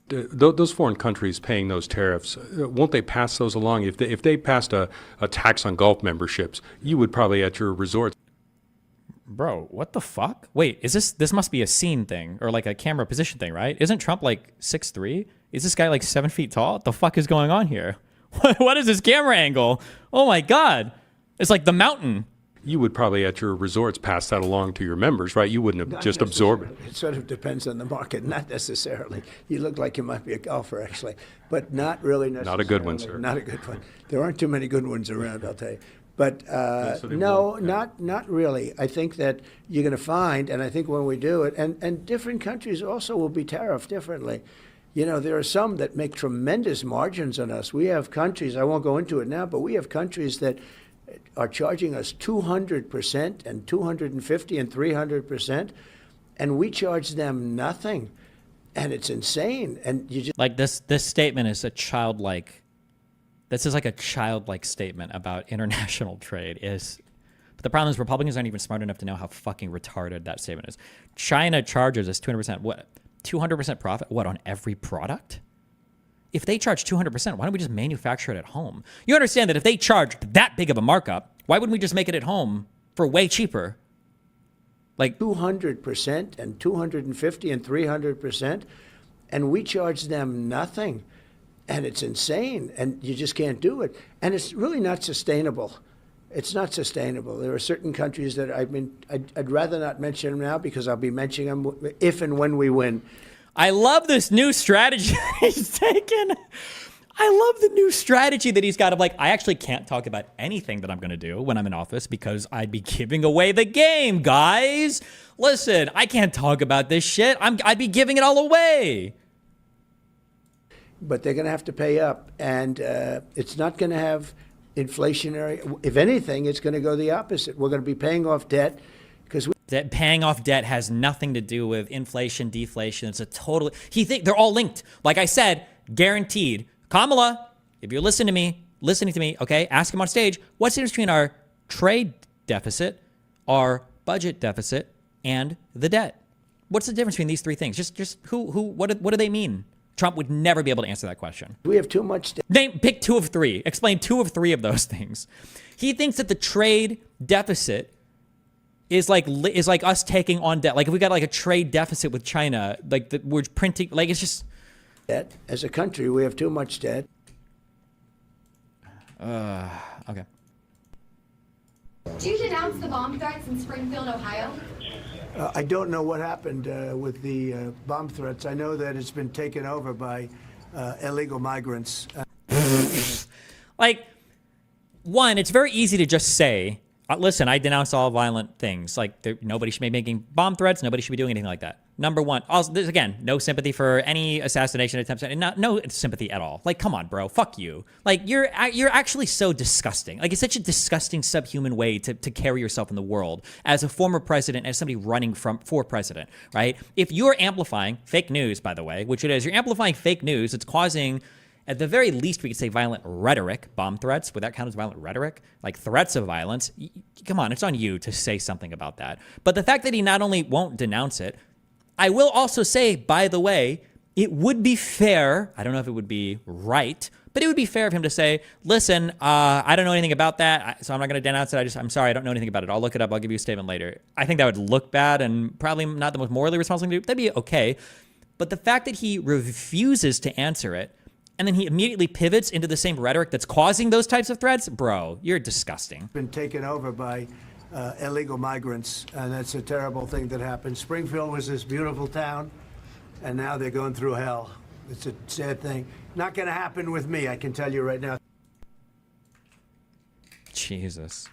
those foreign countries paying those tariffs, won't they pass those along? If they passed a tax on golf memberships, you would probably at your resorts. Bro, what the fuck? Wait, is this must be a scene thing or like a camera position thing, right? Isn't Trump like 6'3"? Is this guy like 7 feet tall? What the fuck is going on here? What is this camera angle? Oh my God. It's like the mountain. You would probably at your resorts pass that along to your members, right? You wouldn't have just absorbed it. It sort of depends on the market, not necessarily. You look like you might be a golfer, actually, but not really necessarily. Not a good one, sir. Not a good one. There aren't too many good ones around, I'll tell you. But no, not really. I think that you're going to find, and I think when we do it, and different countries also will be tariffed differently. You know, there are some that make tremendous margins on us. We have countries, I won't go into it now, but we have countries that are charging us 200% and 250 and 300%, and we charge them nothing. And it's insane. And you just like this statement is a childlike. This is like a childlike statement about international trade. But the problem is Republicans aren't even smart enough to know how fucking retarded that statement is. China charges us 200%. What? 200% profit? What, on every product? If they charge 200%, why don't we just manufacture it at home? You understand that if they charged that big of a markup, why wouldn't we just make it at home for way cheaper? Like 200% and 250 and 300%, and we charge them nothing. And it's insane, and you just can't do it. And it's really not sustainable. It's not sustainable. There are certain countries that I'd rather not mention them now because I'll be mentioning them if and when we win. I love this new strategy he's taken. I love the new strategy that he's got of like, I actually can't talk about anything that I'm going to do when I'm in office because I'd be giving away the game, guys. Listen, I can't talk about this shit. I'd be giving it all away. But they're going to have to pay up, and it's not going to have inflationary. If anything, it's going to go the opposite. We're going to be paying off debt because paying off debt has nothing to do with inflation, deflation. It's a total. They're all linked. Like I said, guaranteed. Kamala, if you're listening to me, okay, ask him on stage. What's the difference between our trade deficit, our budget deficit, and the debt? What's the difference between these three things? What do they mean? Trump would never be able to answer that question. We have too much debt. Pick two of three. Explain two of three of those things. He thinks that the trade deficit is like us taking on debt. Like if we got like a trade deficit with China, like we're printing, like it's just debt. As a country, we have too much debt. Okay. Did you denounce the bomb threats in Springfield, Ohio? I don't know what happened with the bomb threats. I know that it's been taken over by illegal migrants. Like, one, it's very easy to just say, listen, I denounce all violent things. Like, nobody should be making bomb threats. Nobody should be doing anything like that. Number one, also, there's, again, no sympathy for any assassination attempts, and no sympathy at all. Like, come on, bro, fuck you. Like, you're actually so disgusting. Like, it's such a disgusting, subhuman way to carry yourself in the world as a former president, as somebody running for president, right? If you're amplifying fake news, by the way, which it is, you're amplifying fake news, it's causing, at the very least, we could say violent rhetoric, bomb threats. Would that count as violent rhetoric? Like threats of violence? Come on, it's on you to say something about that. But the fact that he not only won't denounce it, I will also say, by the way, it would be fair, I don't know if it would be right, but it would be fair of him to say, listen, I don't know anything about that, so I'm not going to denounce it. I'm sorry, I don't know anything about it. I'll look it up. I'll give you a statement later. I think that would look bad and probably not the most morally responsible thing to do. That'd be okay. But the fact that he refuses to answer it, and then he immediately pivots into the same rhetoric that's causing those types of threats, bro, you're disgusting. Been taken over by illegal migrants, and that's a terrible thing that happened. Springfield was this beautiful town, and now they're going through hell. It's a sad thing. Not going to happen with me, I can tell you right now. Jesus.